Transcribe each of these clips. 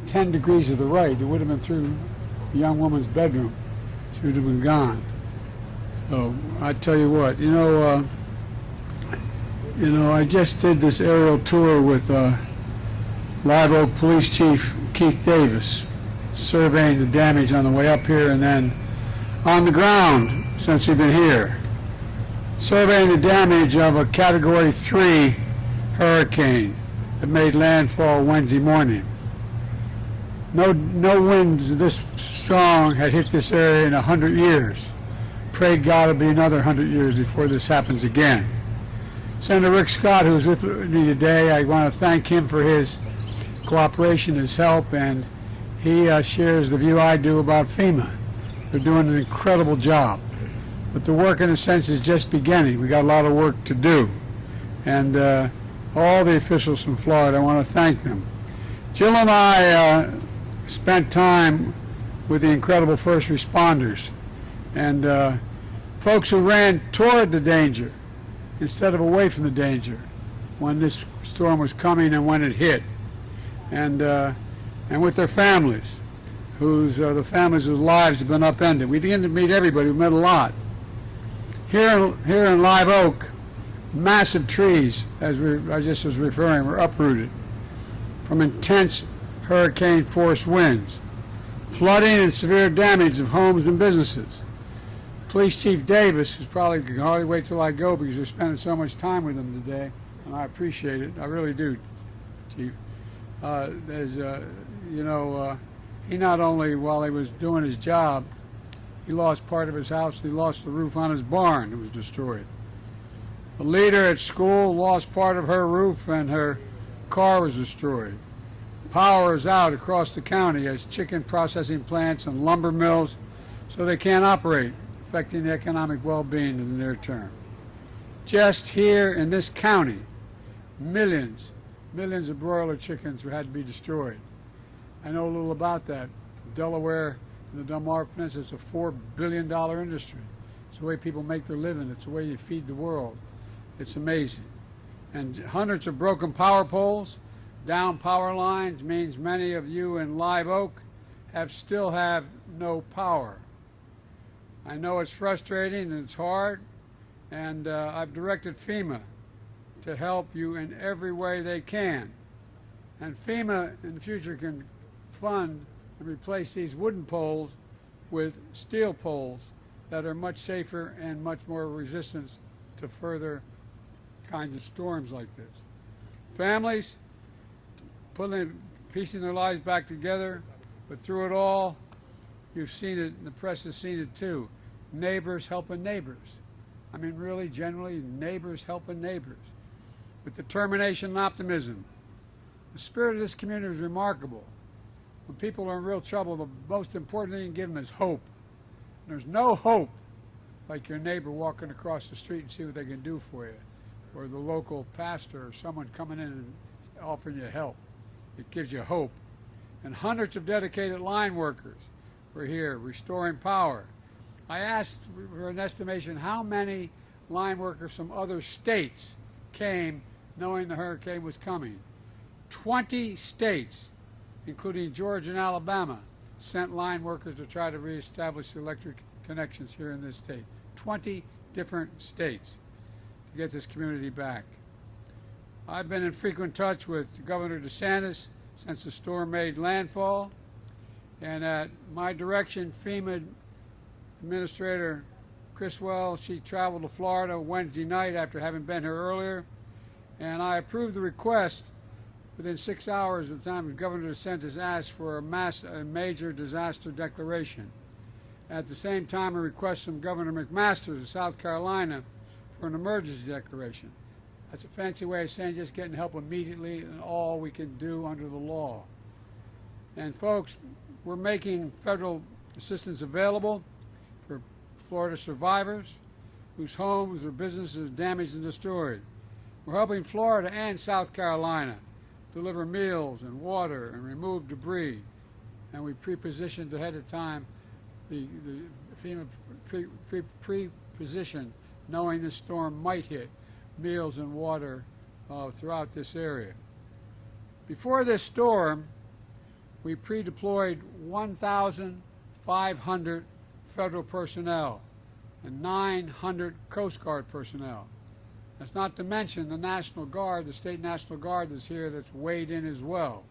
10 degrees to the right, it would have been through the young woman's bedroom. She would have been gone. So I tell you what, I just did this aerial tour with Live Oak Police Chief Keith Davis, surveying the damage on the way up here and then on the ground since we've been here, surveying the damage of a Category 3 hurricane that made landfall Wednesday morning. No winds this strong had hit this area in 100 years. Pray God it'll be another 100 years before this happens again. Senator Rick Scott, who's with me today, I want to thank him for his cooperation, his help, and he shares the view I do about FEMA. They're doing an incredible job. But the work, in a sense, is just beginning. We got a lot of work to do. And all the officials from Florida, I want to thank them. Jill and I spent time with the incredible first responders and folks who ran toward the danger instead of away from the danger when this storm was coming and when it hit, and with their families, the families whose lives have been upended. We didn't meet everybody. We met a lot. Here in Live Oak, massive trees, as I just was referring, were uprooted from intense hurricane-force winds, flooding and severe damage of homes and businesses. Police Chief Davis, who's probably can hardly wait till I go because we're spending so much time with him today, and I appreciate it. I really do, Chief. He not only, while he was doing his job, he lost part of his house. He lost the roof on his barn. It was destroyed. A leader at school lost part of her roof and her car was destroyed. Power is out across the county as chicken processing plants and lumber mills, so they can't operate, affecting the economic well-being in the near term. Just here in this county, millions of broiler chickens had to be destroyed. I know a little about that. Delaware and the Delmarva Peninsula is a $4 billion industry. It's the way people make their living. It's the way you feed the world. It's amazing. And hundreds of broken power poles, down power lines means many of you in Live Oak still have no power. I know it's frustrating and it's hard, and I've directed FEMA to help you in every way they can. And FEMA in the future can fund and replace these wooden poles with steel poles that are much safer and much more resistant to further kinds of storms like this. Families piecing their lives back together, but through it all, you've seen it, and the press has seen it too. Neighbors helping neighbors. I mean, really, generally, neighbors helping neighbors. With determination and optimism. The spirit of this community is remarkable. When people are in real trouble, the most important thing you can give them is hope. And there's no hope like your neighbor walking across the street and see what they can do for you, or the local pastor or someone coming in and offering you help. It gives you hope. And hundreds of dedicated line workers were here restoring power. I asked for an estimation how many line workers from other states came knowing the hurricane was coming. 20 states, including Georgia and Alabama, sent line workers to try to reestablish the electric connections here in this state. 20 different states to get this community back. I've been in frequent touch with Governor DeSantis since the storm made landfall, and at my direction, FEMA Administrator Criswell, she traveled to Florida Wednesday night after having been here earlier, and I approved the request within 6 hours of the time Governor DeSantis asked for a major disaster declaration. At the same time, a request from Governor McMaster of South Carolina for an emergency declaration. That's a fancy way of saying just getting help immediately and all we can do under the law. And folks, we're making federal assistance available for Florida survivors whose homes or businesses are damaged and destroyed. We're helping Florida and South Carolina deliver meals and water and remove debris. And we pre-positioned ahead of time, the FEMA pre-positioned, knowing the storm might hit, meals and water throughout this area. Before this storm, we pre-deployed 1,500 federal personnel and 900 Coast Guard personnel. That's not to mention the National Guard, the state National Guard that's here that's weighed in as well.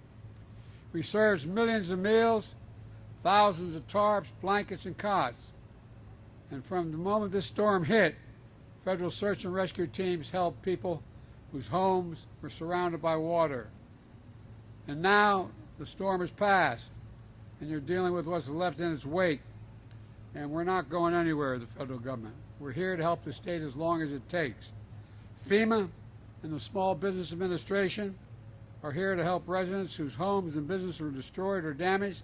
We served millions of meals, thousands of tarps, blankets, and cots. And from the moment this storm hit, federal search and rescue teams helped people whose homes were surrounded by water. And now the storm has passed, and you're dealing with what's left in its wake. And we're not going anywhere, the federal government. We're here to help the state as long as it takes. FEMA and the Small Business Administration are here to help residents whose homes and businesses were destroyed or damaged,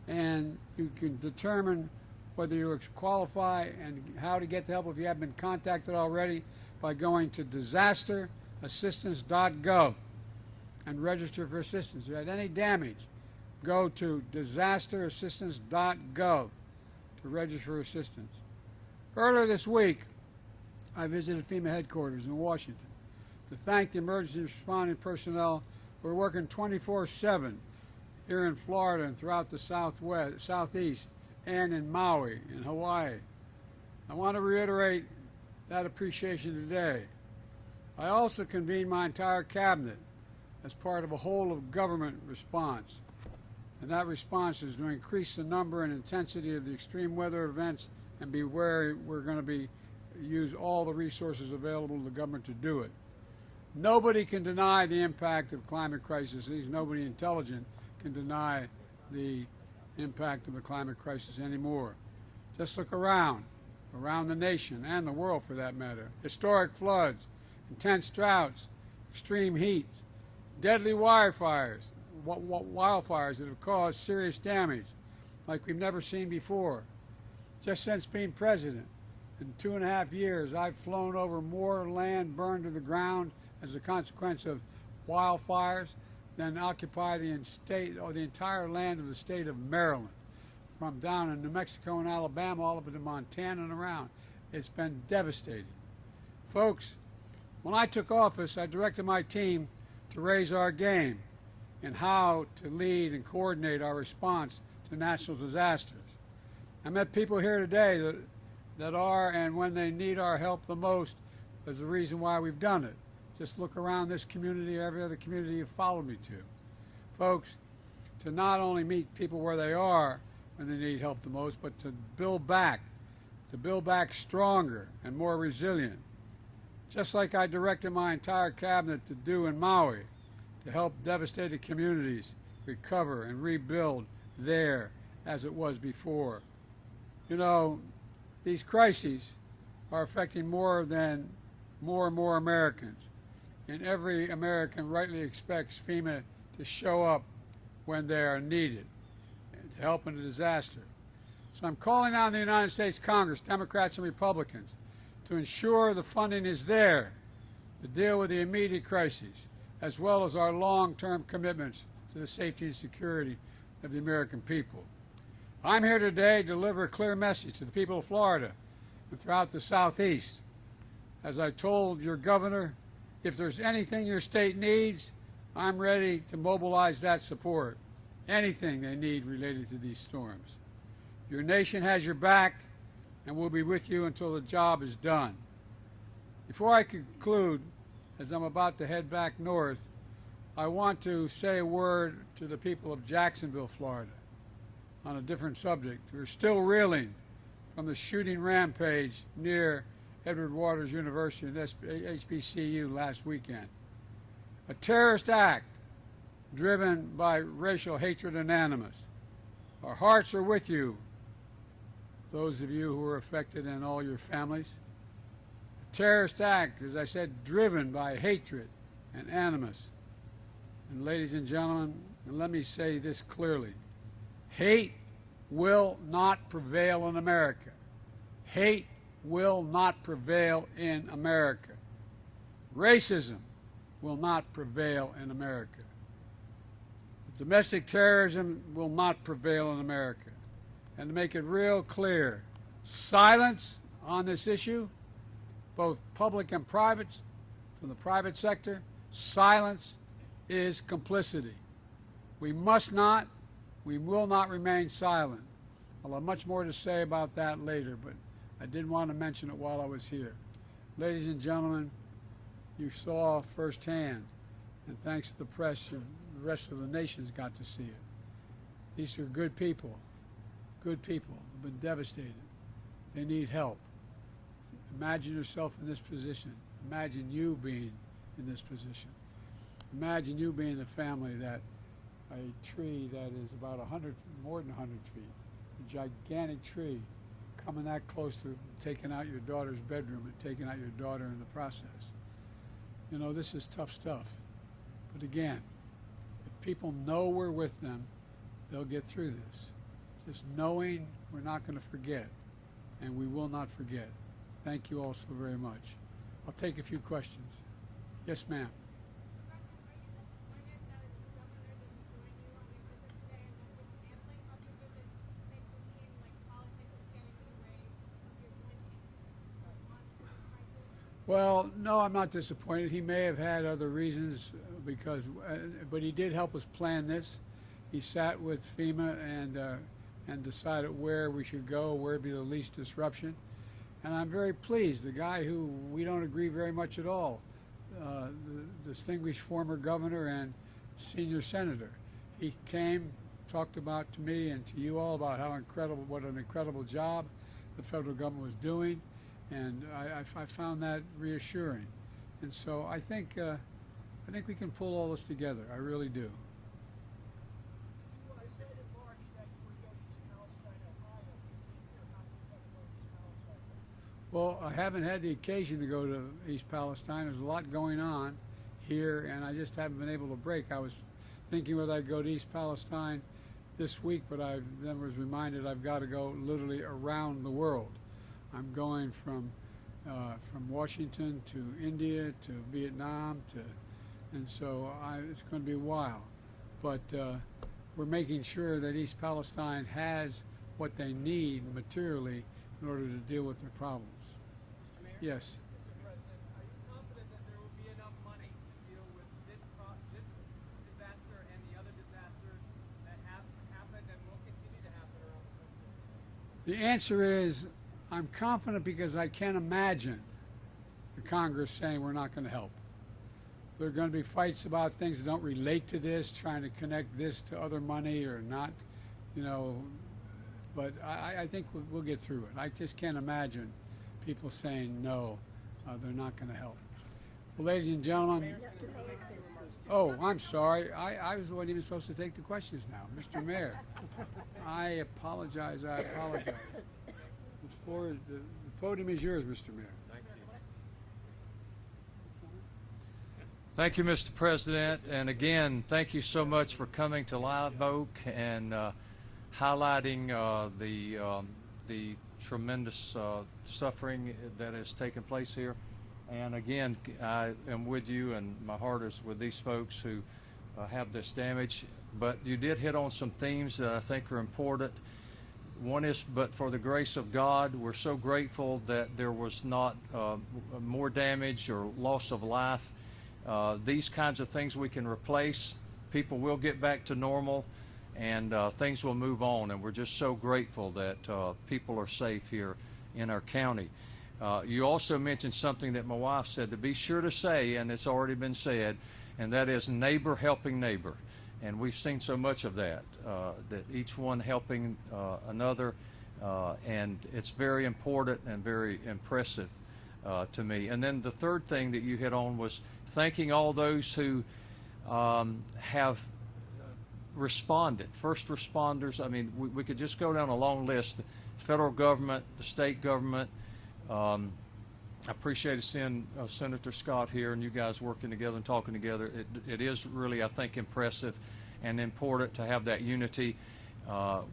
and you can determine whether you qualify and how to get the help if you haven't been contacted already by going to disasterassistance.gov and register for assistance. If you had any damage, go to disasterassistance.gov to register for assistance. Earlier this week, I visited FEMA headquarters in Washington to thank the emergency responding personnel who are working 24/7 here in Florida and throughout the southeast, and in Maui, in Hawaii. I want to reiterate that appreciation today. I also convened my entire cabinet as part of a whole of government response. And that response is to increase the number and intensity of the extreme weather events and be wary we're going to use all the resources available to the government to do it. Nobody can deny the impact of climate crisis. At least nobody intelligent can deny the impact of the climate crisis anymore. Just look around the nation and the world for that matter. Historic floods, intense droughts, extreme heat, deadly wildfires that have caused serious damage like we've never seen before. Just since being president, in 2.5 years, I've flown over more land burned to the ground as a consequence of wildfires than occupy the entire land of the state of Maryland, from down in New Mexico and Alabama all up into Montana and around. It's been devastating. Folks, when I took office, I directed my team to raise our game in how to lead and coordinate our response to natural disasters. I met people here today that are, and when they need our help the most, there's a reason why we've done it. Just look around this community, every other community you've followed me to. Folks, to not only meet people where they are when they need help the most, but to build back stronger and more resilient. Just like I directed my entire cabinet to do in Maui, to help devastated communities recover and rebuild there as it was before. You know, these crises are affecting more and more Americans. And every American rightly expects FEMA to show up when they are needed and to help in a disaster. So I'm calling on the United States Congress, Democrats and Republicans, to ensure the funding is there to deal with the immediate crises, as well as our long-term commitments to the safety and security of the American people. I'm here today to deliver a clear message to the people of Florida and throughout the Southeast. As I told your governor, if there's anything your state needs, I'm ready to mobilize that support, anything they need related to these storms. Your nation has your back, and we'll be with you until the job is done. Before I conclude, as I'm about to head back north, I want to say a word to the people of Jacksonville, Florida, on a different subject. We're still reeling from the shooting rampage near Edward Waters University and HBCU last weekend. A terrorist act driven by racial hatred and animus. Our hearts are with you, those of you who were affected and all your families. A terrorist act, as I said, driven by hatred and animus. And ladies and gentlemen, and let me say this clearly, hate will not prevail in America. Hate will not prevail in America. Racism will not prevail in America. Domestic terrorism will not prevail in America. And to make it real clear, silence on this issue, both public and private, from the private sector, silence is complicity. We must not We will not remain silent. I'll have much more to say about that later, but I did want to mention it while I was here. Ladies and gentlemen, you saw firsthand, and thanks to the press, the rest of the nation's got to see it. These are good people who've been devastated. They need help. Imagine yourself in this position. Imagine you being in this position. Imagine you being the family that a tree that is about more than 100 feet, a gigantic tree, coming that close to taking out your daughter's bedroom and taking out your daughter in the process. You know, this is tough stuff. But again, if people know we're with them, they'll get through this. Just knowing we're not going to forget, and we will not forget. Thank you all so very much. I'll take a few questions. Yes, ma'am. Well, no, I'm not disappointed. He may have had other reasons but he did help us plan this. He sat with FEMA and decided where we should go, where would be the least disruption. And I'm very pleased. The guy who we don't agree very much at all, the distinguished former governor and senior senator, he came, talked about to me and to you all about what an incredible job the federal government was doing. And I found that reassuring. And so I think we can pull all this together. I really do. Well, I haven't had the occasion to go to East Palestine. There's a lot going on here, and I just haven't been able to break. I was thinking whether I'd go to East Palestine this week, but I then was reminded I've got to go literally around the world. I'm going from Washington to India to Vietnam and so it's going to be a while. But we're making sure that East Palestine has what they need materially in order to deal with their problems. Mr. Mayor? Yes. Mr. President, are you confident that there will be enough money to deal with this disaster and the other disasters that have happened and will continue to happen around the country? The answer is I'm confident because I can't imagine the Congress saying we're not going to help. There are going to be fights about things that don't relate to this, trying to connect this to other money or not, but I think we'll get through it. I just can't imagine people saying no, they're not going to help. Well, ladies and gentlemen, oh, I'm sorry. I wasn't even supposed to take the questions now. Mr. Mayor, I apologize. The podium is yours, Mr. Mayor. Thank you, Mr. President. And again, thank you so much for coming to Live Oak and highlighting the tremendous suffering that has taken place here. And again, I am with you, and my heart is with these folks who have this damage. But you did hit on some themes that I think are important. One is, but for the grace of God, we're so grateful that there was not more damage or loss of life. These kinds of things we can replace. People will get back to normal, and things will move on. And we're just so grateful that people are safe here in our county. You also mentioned something that my wife said to be sure to say, and it's already been said, and that is neighbor helping neighbor. And we've seen so much of that, that each one helping another, and it's very important and very impressive to me. And then the third thing that you hit on was thanking all those who have responded, first responders. I mean, we could just go down a long list. The federal government, the state government. I appreciated seeing Senator Scott here and you guys working together and talking together. It is really, I think, impressive and important to have that unity.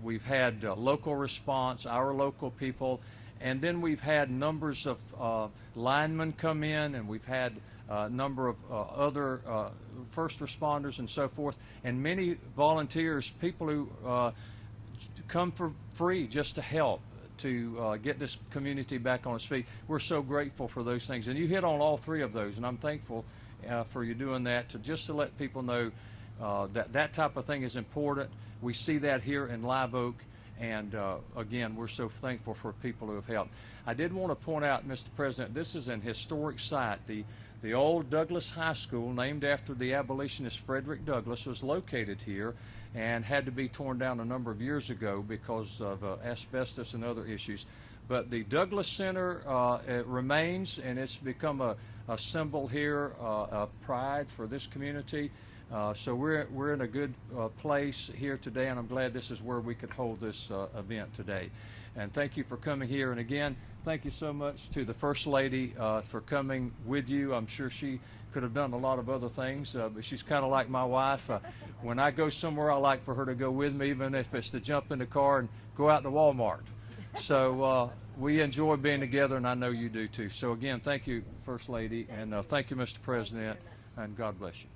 We've had local response, our local people, and then we've had numbers of linemen come in, and we've had a number of other first responders and so forth, and many volunteers, people who come for free just to help to get this community back on its feet. We're so grateful for those things. And you hit on all three of those, and I'm thankful for you doing that, just to let people know that type of thing is important. We see that here in Live Oak, and again, we're so thankful for people who have helped. I did want to point out, Mr. President, this is an historic site. The old Douglas High School, named after the abolitionist Frederick Douglass, was located here and had to be torn down a number of years ago because of asbestos and other issues. But the Douglass Center it remains, and it's become a symbol here of pride for this community. So we're in a good place here today, and I'm glad this is where we could hold this event today. And thank you for coming here. And again, thank you so much to the First Lady for coming with you. I'm sure she could have done a lot of other things, but she's kind of like my wife. When I go somewhere, I like for her to go with me, even if it's to jump in the car and go out to Walmart. So we enjoy being together, and I know you do too. So again, thank you, First Lady, and thank you, Mr. President, and God bless you.